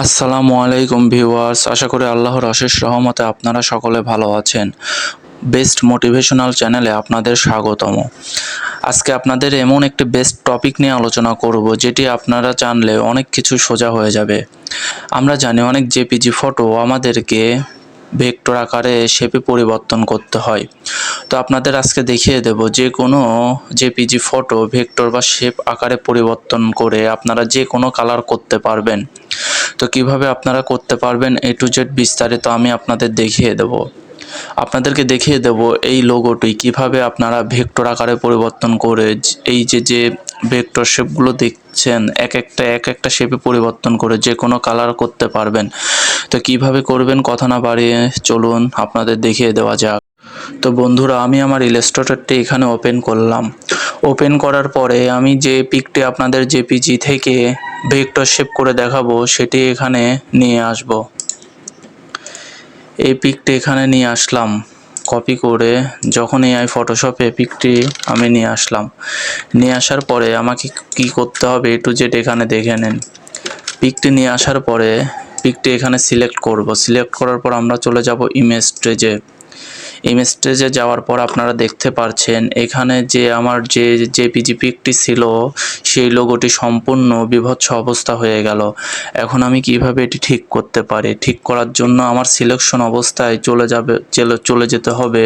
আসসালামু আলাইকুম ভিউয়ার্স, আশা করি আল্লাহর অশেষ রহমতে আপনারা সকলে ভালো আছেন। বেস্ট মোটিভেশনাল চ্যানেলে আপনাদের স্বাগতম। আজকে আপনাদের এমন একটি বেস্ট টপিক নিয়ে আলোচনা করব, যেটি আপনারা জানলে অনেক কিছু সোজা হয়ে যাবে। আমরা জানি অনেক জেপিজি ফটো আমাদেরকে ভেক্টর আকারে শেপে পরিবর্তন করতে হয়। তো আপনাদের আজকে দেখিয়ে দেব যে কোনো জেপিজি ফটো ভেক্টর বা শেপ আকারে পরিবর্তন করে আপনারা যে কোনো কালার করতে পারবেন। তো কিভাবে আপনারা করতে পারবেন A to Z বিস্তারিত আমি আপনাদের দেখিয়ে দেব। আপনাদেরকে দেখিয়ে দেব এই লোগোটি কিভাবে আপনারা ভেক্টর আকারে পরিবর্তন করে এই যে ভেক্টর শেপগুলো দেখছেন এক একটা শেপে পরিবর্তন করে যে কোনো কালার করতে পারবেন। তো কিভাবে করবেন কথা না বাড়িয়ে চলুন আপনাদের দেখিয়ে দেওয়া যাক। তো বন্ধুরা, আমি আমার ইলাস্ট্রেটরটি এখানে ওপেন করলাম। ওপেন করার পরে আমি যে পিকটি আপনাদের জেপিজি থেকে ভেক্টর শেপ করে দেখাবো সেটি এখানে নিয়ে আসব। এই পিকটি এখানে নিয়ে আসলাম কপি করে, যখন AI ফটোশপে পিকটি আমি নিয়ে আসলাম। নিয়ে আসার পরে আমাকে কি করতে হবে A to Z এখানে দেখে নেন। পিকটি নিয়ে আসার পরে পিকটি এখানে সিলেক্ট করব। সিলেক্ট করার পর আমরা চলে যাব ইমেজ স্টেজে। ইমেজ স্টেজে যাওয়ার পর আপনারা দেখতে পাচ্ছেন এখানে যে আমার যে জেপিজি পিকটি ছিল সেই লোগোটি সম্পূর্ণ বিভৎস অবস্থা হয়ে গেল। এখন আমি কিভাবে এটি ঠিক করতে পারি? ঠিক করার জন্য আমার সিলেকশন অবস্থায় চলে যেতে হবে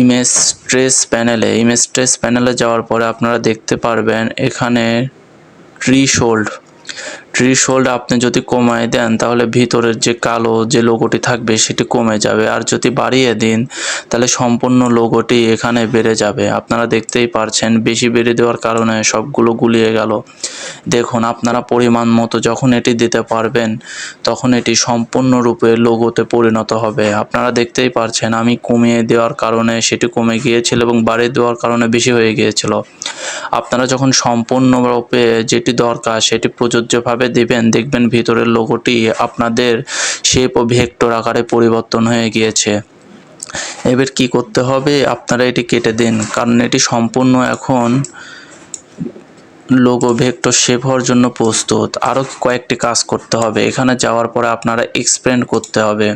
ইমেজ ট্রেস প্যানেলে। ইমেজ ট্রেস প্যানেলে যাওয়ার পরে আপনারা দেখতে পারবেন এখানে থ্রেশহোল্ড আপনি যদি কমায় দেন তাহলে ভিতরের যে কালো যে লোগোটি থাকবে সেটি কমে যাবে, আর যদি বাড়িয়ে দিন তাহলে সম্পূর্ণ লোগোটি এখানে বেড়ে যাবে। আপনারা দেখতেই পারছেন বেশি বেড়ে দেওয়ার কারণে সবগুলো গুলিয়ে গেল। দেখুন, আপনারা পরিমাণ মতো যখন এটি দিতে পারবেন তখন এটি সম্পূর্ণরূপে লোগোতে পরিণত হবে। আপনারা দেখতেই পারছেন আমি কমিয়ে দেওয়ার কারণে সেটি কমে গিয়েছিল এবং বাড়িয়ে দেওয়ার কারণে বেশি হয়ে গিয়েছিল। আপনারা যখন সম্পূর্ণরূপে যেটি দরকার সেটি প্রযোজ্যভাবে দিবেন, দেখবেন ভিতরের লোগোটি আপনাদের শেপ ও ভেক্টর আকারে পরিবর্তন হয়ে গিয়েছে। এবার কি করতে হবে? আপনারা এটি কেটে দিন, কারণ এটি সম্পূর্ণ এখন লোগো ভেক্টর শেপ হওয়ার জন্য প্রস্তুত। আরও কয়েকটি কাজ করতে হবে। এখানে যাওয়ার পরে আপনারা এক্সপ্যান্ড করতে হবে।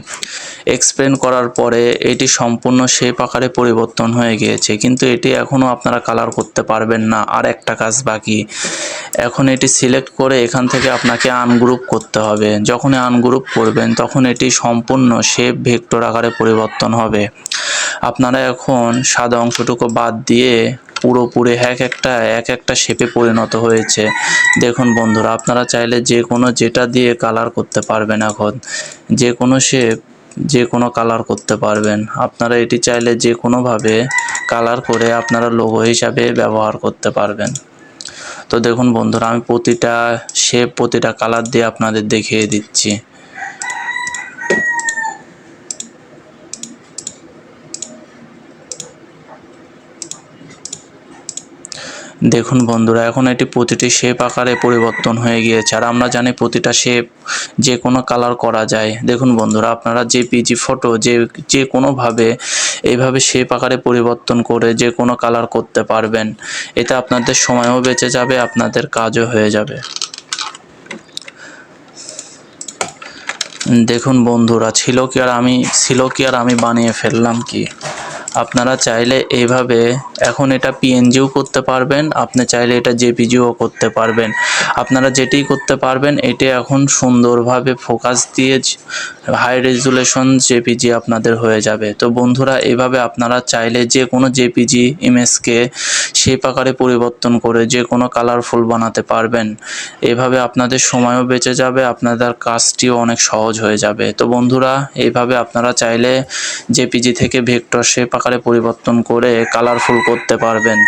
এক্সপ্যান্ড করার পরে এটি সম্পূর্ণ শেপ আকারে পরিবর্তন হয়ে গিয়েছে, কিন্তু এটি এখনও আপনারা কালার করতে পারবেন না। আর একটা কাজ বাকি। এখন এটি সিলেক্ট করে এখান থেকে আপনাকে আনগ্রুপ করতে হবে। যখনই আনগ্রুপ করবেন তখন এটি সম্পূর্ণ শেপ ভেক্টর আকারে পরিবর্তন হবে। আপনারা এখন সাদা অংশটুকু বাদ দিয়ে পুরোপুরি এক একটা শেপে পরিণত হয়েছে। দেখুন বন্ধুরা, আপনারা চাইলে যে কোনো যেটা দিয়ে কালার করতে পারবেন। এখন যে কোনো শেপ যে কোনো কালার করতে পারবেন। আপনারা এটি চাইলে যে কোনোভাবে কালার করে আপনারা লোগো হিসাবে ব্যবহার করতে পারবেন। তো দেখুন বন্ধুরা, আমি প্রতিটা শেপ প্রতিটা কালার দিয়ে আপনাদের দেখিয়ে দিচ্ছি। দেখুন বন্ধুরা, এখন এটি প্রতিটি শেপ আকারে পরিবর্তন হয়ে গিয়েছে, আর আমরা জানি প্রতিটা শেপ যে কোনো কালার করা যায়। দেখুন বন্ধুরা, আপনারা জেপিজি ফটো যে কোনোভাবে এইভাবে শেপ আকারে পরিবর্তন করে যে কোনো কালার করতে পারবেন। এতে আপনাদের সময়ও বেঁচে যাবে, আপনাদের কাজও হয়ে যাবে। দেখুন বন্ধুরা, ছিল কি আর আমি বানিয়ে ফেললাম কি। আপনারা চাইলে এইভাবে এখন এটা পিএনজিও করতে পারবেন, আপনি চাইলে এটা জেপিজিও করতে পারবেন। আপনারা যেটি করতে পারবেন এটি এখন সুন্দরভাবে ফোকাস দিয়ে হাই রেজুলেশন জেপিজি আপনাদের হয়ে যাবে। তো বন্ধুরা, এইভাবে আপনারা চাইলে যে কোনো জেপিজি ইমেজকে শেপ আকারে পরিবর্তন করে যে কোনো কালারফুল বানাতে পারবেন। এভাবে আপনাদের সময়ও বেঁচে যাবে, আপনাদের কাজটিও অনেক সহজ হয়ে যাবে। তো বন্ধুরা, এইভাবে আপনারা চাইলে জেপিজি থেকে ভেক্টর শেপ আকারে পরিবর্তন করে কালারফুল করতে পারবেন।